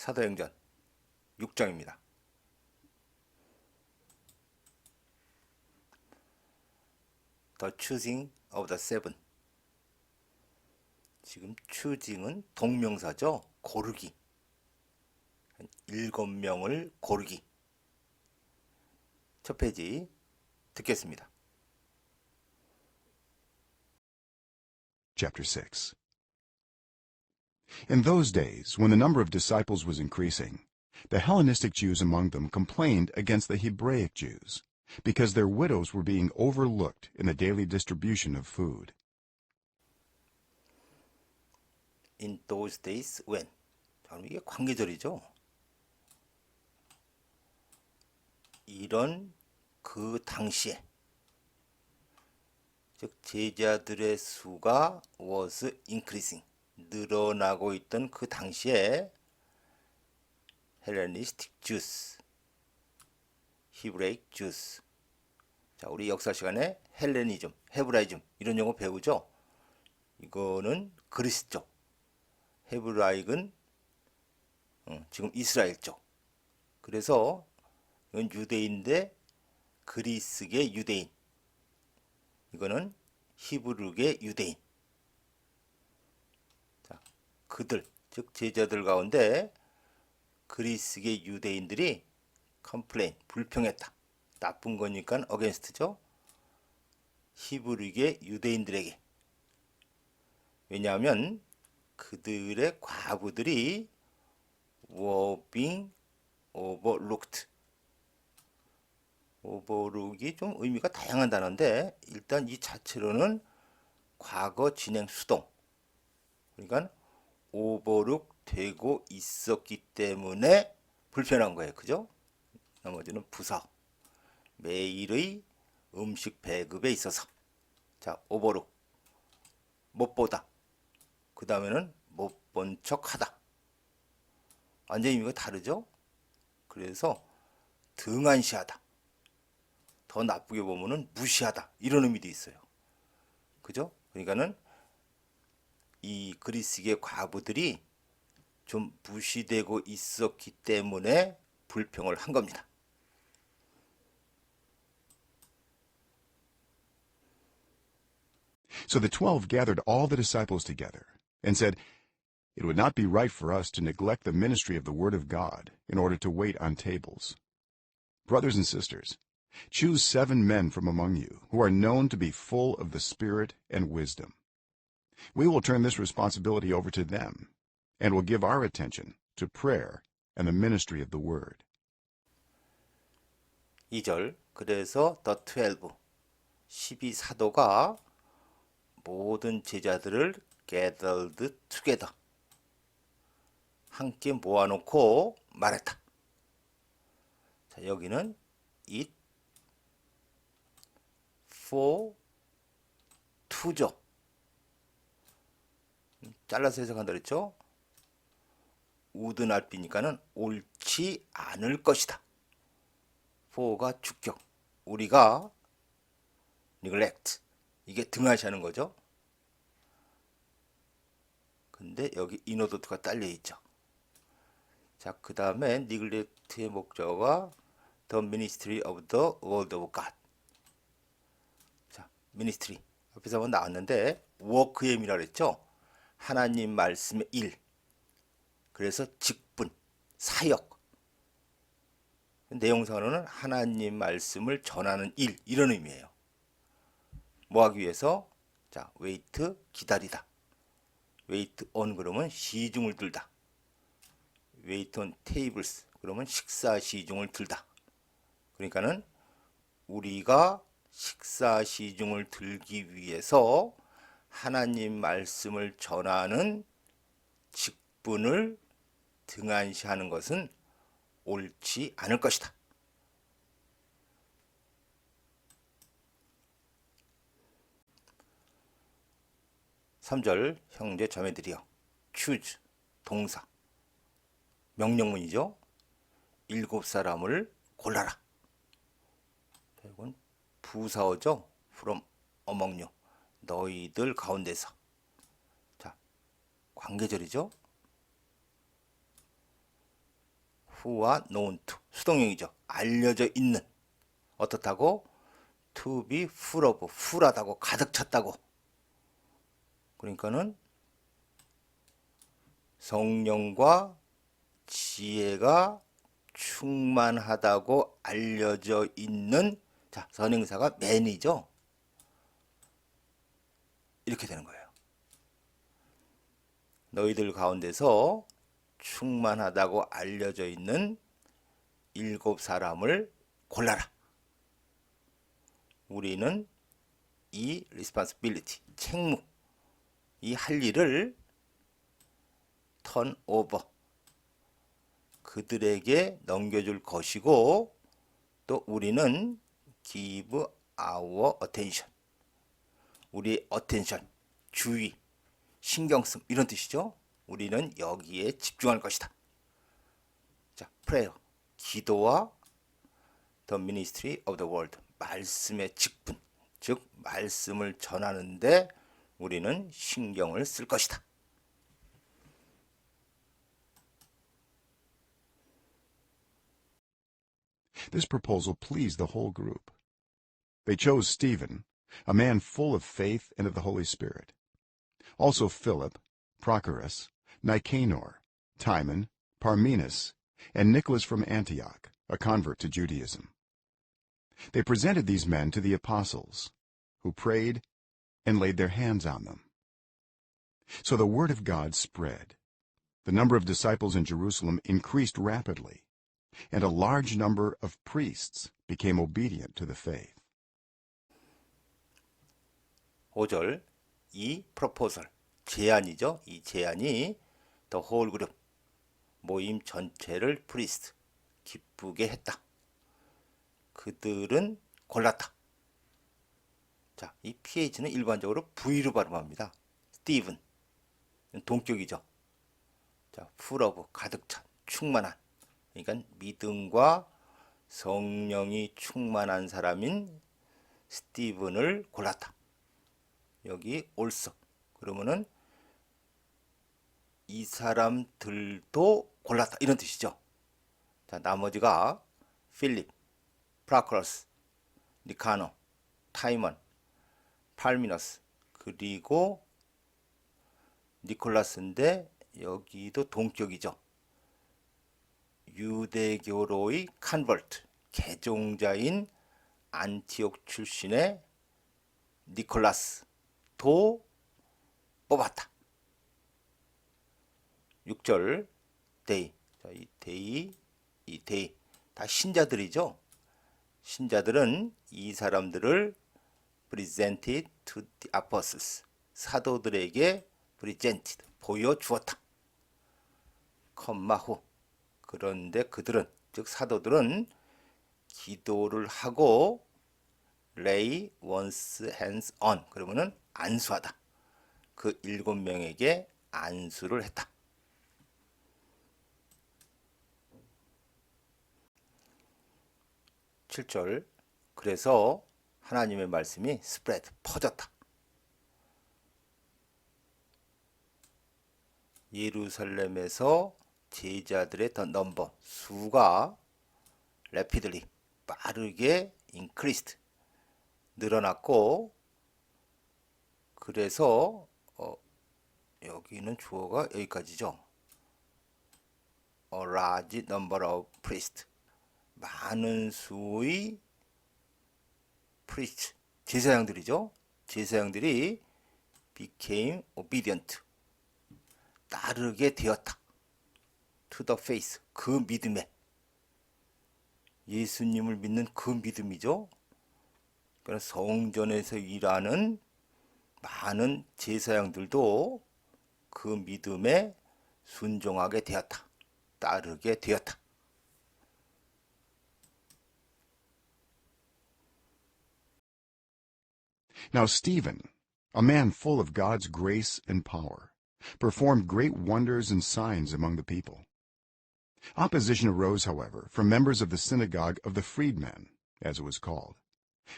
사도행전 6장입니다. The choosing of the seven. 지금 choosing은 동명사죠. 고르기. 7명을 고르기. 첫 페이지 듣겠습니다. Chapter 6. In those days, when the number of disciples was increasing, the Hellenistic Jews among them complained against the Hebraic Jews, because their widows were being overlooked in the daily distribution of food. In those days when. 이게 관계절이죠. 이런 그 당시에, 즉 제자들의 수가 was increasing, 늘어나고 있던 그 당시에 Hellenistic Jews, Hebraic Jews. 자, 우리 역사 시간에 헬레니즘, 헤브라이즘 이런 용어 배우죠. 이거는 그리스 쪽, 헤브라이크는 지금 이스라엘 쪽. 그래서 이건 유대인인데 그리스계 유대인, 이거는 히브르계 유대인. 자, 그들, 즉 제자들 가운데 그리스계 유대인들이 컴플레인, 불평했다. 나쁜 거니까 어게인스트죠. 히브르계 유대인들에게. 왜냐하면 그들의 과부들이 were being overlooked. 오버룩이 좀 의미가 다양한 단어인데 일단 이 자체로는 과거 진행 수동, 그러니까 오버룩 되고 있었기 때문에 불편한 거예요. 그죠? 나머지는 부서, 매일의 음식 배급에 있어서. 자, 오버룩, 못 보다. 그 다음에는 못 본 척하다. 완전 의미가 다르죠? 그래서 등한시하다. 더 나쁘게 보면은 무시하다. 이런 의미도 있어요. 그죠? 그러니까는 이 그리스계 과부들이 좀 무시되고 있었기 때문에 불평을 한 겁니다. So the 12 gathered all the disciples together and said, "It would not be right for us to neglect the ministry of the word of God in order to wait on tables. Brothers and sisters, choose 7 men from among you who are known to be full of the Spirit and wisdom. We will turn this responsibility over to them and will give our attention to prayer and the ministry of the word." 2절, 그래서 the 12 사도가 모든 제자들을 gathered together, 함께 모아놓고 말했다. 자, 여기는 it for to죠. 잘라서 해석한다 그랬죠. would not be니까는 옳지 않을 것이다. for가 주격, 우리가 neglect, 이게 등하시하는 거죠. 근데 여기 인어도트가 딸려 있죠. 자, 그 다음에 neglect의 목적어가 the ministry of the word of God. 자, ministry 앞에서 한번 나왔는데 work의 의미라 그랬죠. 하나님 말씀의 일. 그래서 직분, 사역. 내용상으로는 하나님 말씀을 전하는 일, 이런 의미예요. 뭐 하기 위해서? 자, wait, 기다리다. wait on 그러면 시중을 들다. wait on tables 그러면 식사 시중을 들다. 그러니까는 우리가 식사 시중을 들기 위해서 하나님 말씀을 전하는 직분을 등한시하는 것은 옳지 않을 것이다. (3절) 형제 자매들이여, choose 동사, 명령문이죠. 7사람을 골라라. 이건 부사어죠. from among you, 너희들 가운데서. 자, 관계절이죠. who와 known to. 수동형이죠. 알려져 있는. 어떻다고? to be full of, full하다고, 가득 찼다고. 그러니까는 성령과 지혜가 충만하다고 알려져 있는, 자, 선행사가 man이죠. 이렇게 되는 거예요. 너희들 가운데서 충만하다고 알려져 있는 7사람을 골라라. 우리는 이 responsibility, 책무, 이 할 일을 turn over, 그들에게 넘겨줄 것이고, 또 우리는 give our attention, 우리의 attention, 주의, 신경씀, 이런 뜻이죠. 우리는 여기에 집중할 것이다. 자, prayer, 기도와 the ministry of the word, 말씀의 직분, 즉 말씀을 전하는데 우리는 신경을 쓸 것이다. This proposal pleased the whole group. They chose Stephen, a man full of faith and of the Holy Spirit. Also Philip, Prochorus, Nicanor, Timon, Parmenas, and Nicholas from Antioch, a convert to Judaism. They presented these men to the apostles, who prayed and laid their hands on them. So the word of God spread. The number of disciples in Jerusalem increased rapidly, and a large number of priests became obedient to the faith. 5절, 이 proposal, 제안이죠. 이 제안이 the whole group, 모임 전체를 priest, 기쁘게 했다. 그들은 골랐다. 자, 이 ph는 일반적으로 v로 발음합니다. 스티븐, 동격이죠. 자, full of, 가득 찬, 충만한. 그러니까 믿음과 성령이 충만한 사람인 스티븐을 골랐다. 여기 also. 그러면은 이 사람들도 골랐다. 이런 뜻이죠. 자, 나머지가 필립, 프라크러스, 니카노, 타이먼, 팔미너스, 그리고 니콜라스인데 여기도 동격이죠. 유대교로의 컨버트, 개종자인 안티옥 출신의 니콜라스도 뽑았다. 6절 데이. 자, 이 데이 다 신자들이죠. 신자들은 이 사람들을 presented to the apostles, 사도들에게 presented, 보여주었다. 컴마 후. 그런데 그들은, 즉 사도들은 기도를 하고 lay one's hands on, 그러면은 안수하다. 그 7명에게 안수를 했다. 7절, 그래서 하나님의 말씀이 spread, 퍼졌다. 예루살렘에서 제자들의 더 넘버, 수가 rapidly, 빠르게 increased, 늘어났고, 그래서 여기는 주어가 여기까지죠. A large number of priests, 많은 수의 priest, 제사장들이죠. 제사장들이 became obedient, 따르게 되었다. to the faith, 그 믿음에, 예수님을 믿는 그 믿음이죠. 그러니까 성전에서 일하는 많은 제사장들도 그 믿음에 순종하게 되었다. 따르게 되었다. Now Stephen, a man full of God's grace and power, performed great wonders and signs among the people. Opposition arose, however, from members of the synagogue of the freedmen, as it was called,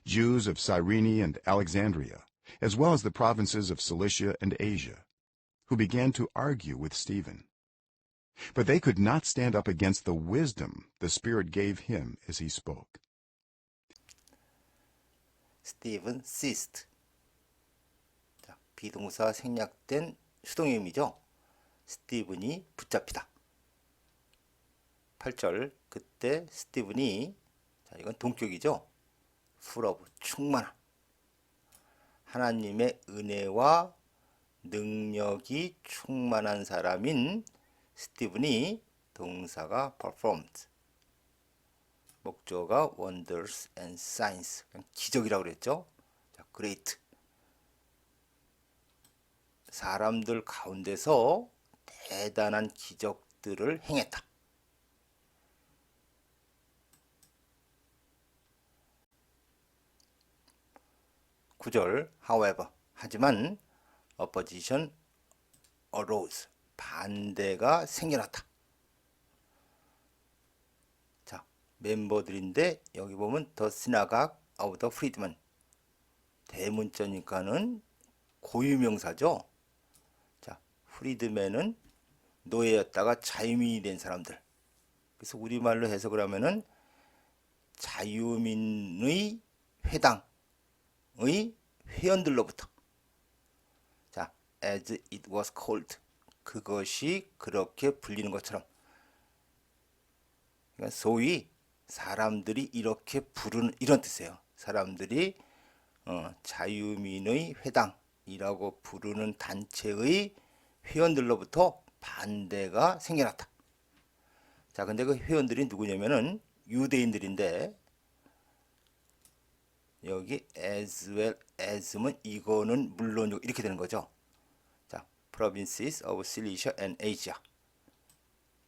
Jews of Cyrene and Alexandria, as well as the provinces of Cilicia and Asia, who began to argue with Stephen. But they could not stand up against the wisdom the Spirit gave him as he spoke. Stephen seized. 자, 비동사 생략된 수동의미죠. 스티븐이 붙잡히다. 8절 그때 스티븐이 자 이건 동격이죠. full of 충만한 하나님의 은혜와 능력이 충만한 사람인 스티븐이 동사가 performed 목조가 wonders and signs 그냥 기적이라고 그랬죠. 자, great 사람들 가운데서 대단한 기적들을 행했다. 구절 however 하지만 opposition arose 반대가 생겨났다. 자 멤버들인데 여기 보면 the synagogue of the freedmen 대문자니까는 고유명사죠. 자 freedmen은 노예였다가 자유민이 된 사람들. 그래서 우리말로 해석을 하면은 자유민의 회당의 회원들로부터 자 as it was called 그것이 그렇게 불리는 것처럼 그러니까 소위 사람들이 이렇게 부르는 이런 뜻이에요. 사람들이 자유민의 회당이라고 부르는 단체의 회원들로부터 반대가 생겨났다. 자 근데 그 회원들이 누구냐면은 유대인들인데 여기 as well as면 이거는 물론 이렇게 되는 거죠. 자, provinces of Cilicia and Asia.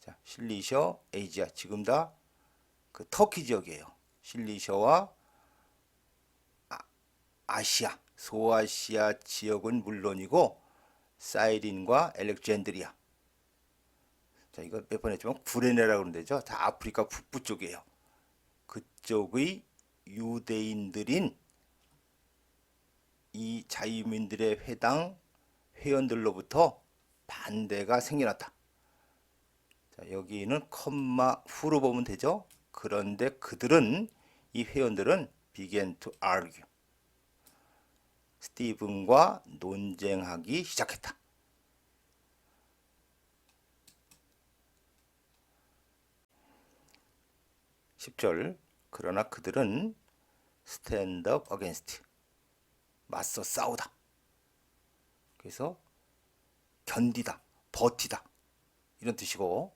자, 실리셔, 에이지아 지금 다 그 터키 지역이에요. 실리셔와 아시아, 소아시아 지역은 물론이고 사이린과 알렉산드리아. 자, 이거 몇 번 했지만 구레네라고 그러는 데죠. 다 아프리카 북부 쪽이에요. 그쪽의 유대인들인 이 자유민들의 회당 회원들로부터 반대가 생겨났다. 자, 여기는 컴마 후로 보면 되죠. 그런데 그들은 이 회원들은 began to argue. 스티븐과 논쟁하기 시작했다. (10절) 그러나 그들은 stand up against 맞서 싸우다. 그래서 견디다, 버티다 이런 뜻이고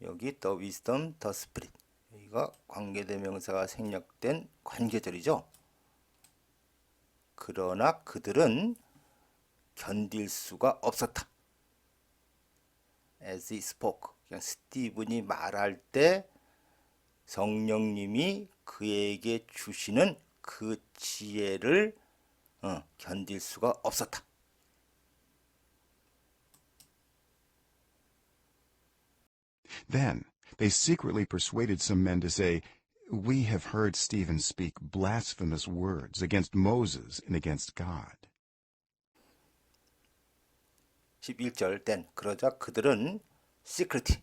여기 the wisdom, the spirit 여기가 관계대명사가 생략된 관계절이죠. 그러나 그들은 견딜 수가 없었다. as he spoke 그냥 스티븐이 말할 때 성령님이 그에게 주시는 그 지혜를 견딜 수가 없었다. Then they secretly persuaded some men to say, "We have heard Stephen speak blasphemous words against Moses and against God." 11절 땐 그러자 그들은 secret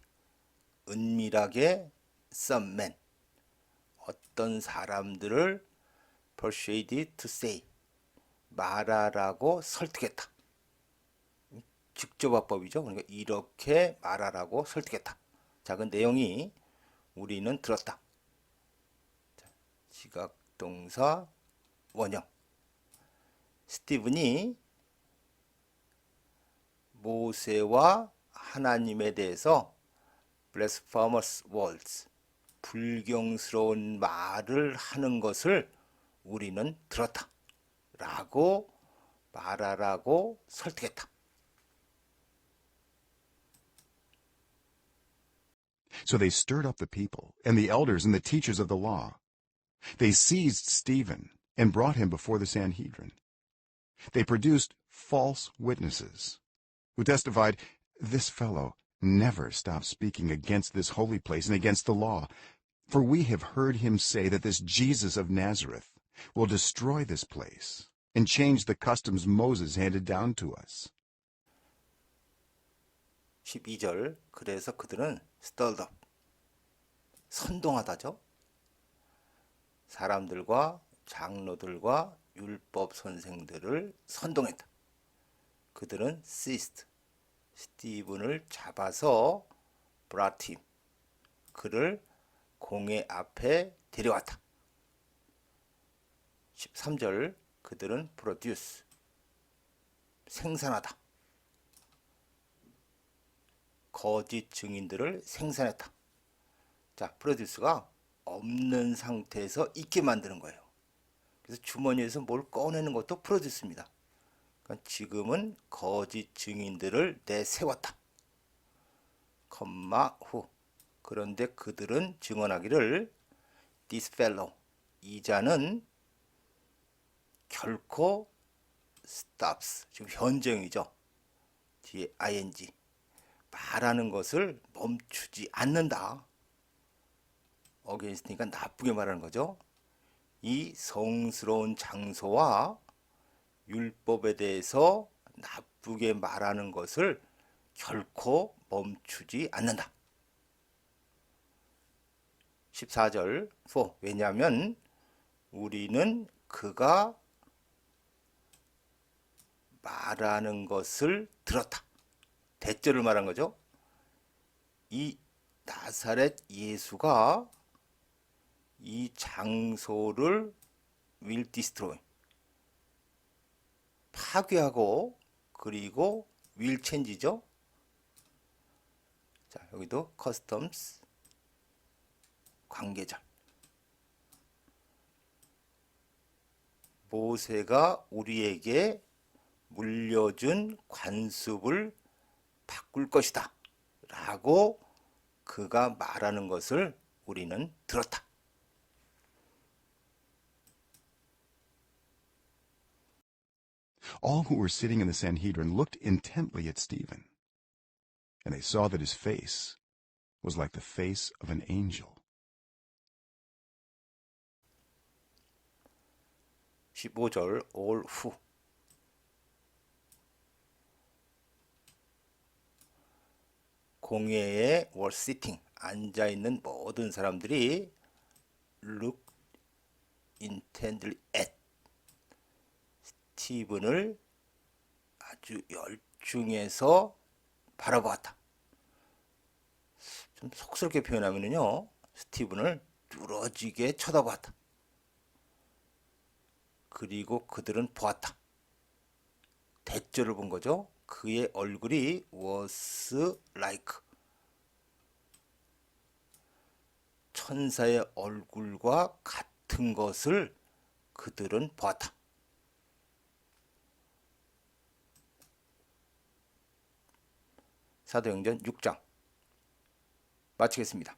은밀하게 some men 어떤 사람들을 persuaded to say 말하라고 설득했다. 직접화법이죠. 그러니까 이렇게 말하라고 설득했다. 자, 그 내용이 우리는 들었다. 자, 지각동사 원형. 스티븐이 모세와 하나님에 대해서 blasphemous words 불경스러운 말을 하는 것을 우리는 들었다. 라고 말하라고 설득했다. So they stirred up the people and the elders and the teachers of the law. They seized Stephen and brought him before the Sanhedrin. They produced false witnesses who testified, "This fellow never stops speaking against this holy place and against the law. For we have heard him say that this Jesus of Nazareth will destroy this place and change the customs Moses handed down to us." 12절 그래서 그들은 stirred up 선동하다죠. 사람들과 장로들과 율법 선생들을 선동했다. 그들은 seized 스티븐을 잡아서 brought him 그를 공회 앞에 데려왔다. 13절 그들은 produce 생산하다. 거짓 증인들을 생산했다. 자, produce가 없는 상태에서 있게 만드는 거예요. 그래서 주머니에서 뭘 꺼내는 것도 produce입니다. 그러니까 지금은 거짓 증인들을 내세웠다. 컴마 후. 그런데 그들은 증언하기를 this fellow 이 자는 결코 stops 지금 현재형이죠. 뒤에 ing 말하는 것을 멈추지 않는다. against니까 나쁘게 말하는 거죠. 이 성스러운 장소와 율법에 대해서 나쁘게 말하는 것을 결코 멈추지 않는다. 14절 for 왜냐하면 우리는 그가 말하는 것을 들었다. 대절을 말한 거죠. 이 나사렛 예수가 이 장소를 will destroy 파괴하고 그리고 will change죠. 자, 여기도 customs 관계절 모세가 우리에게 물려준 관습을 바꿀 것이다 라고 그가 말하는 것을 우리는 들었다. All who were sitting in the Sanhedrin looked intently at Stephen, and they saw that his face was like the face of an angel. 15절 all who 공회에 were sitting 앉아있는 모든 사람들이 look intently at 스티븐을 아주 열중해서 바라보았다. 좀 속스럽게 표현하면요, 스티븐을 뚫어지게 쳐다보았다. 그리고 그들은 보았다. 대조를 본 거죠. 그의 얼굴이 was like 천사의 얼굴과 같은 것을 그들은 보았다. 사도행전 6장 마치겠습니다.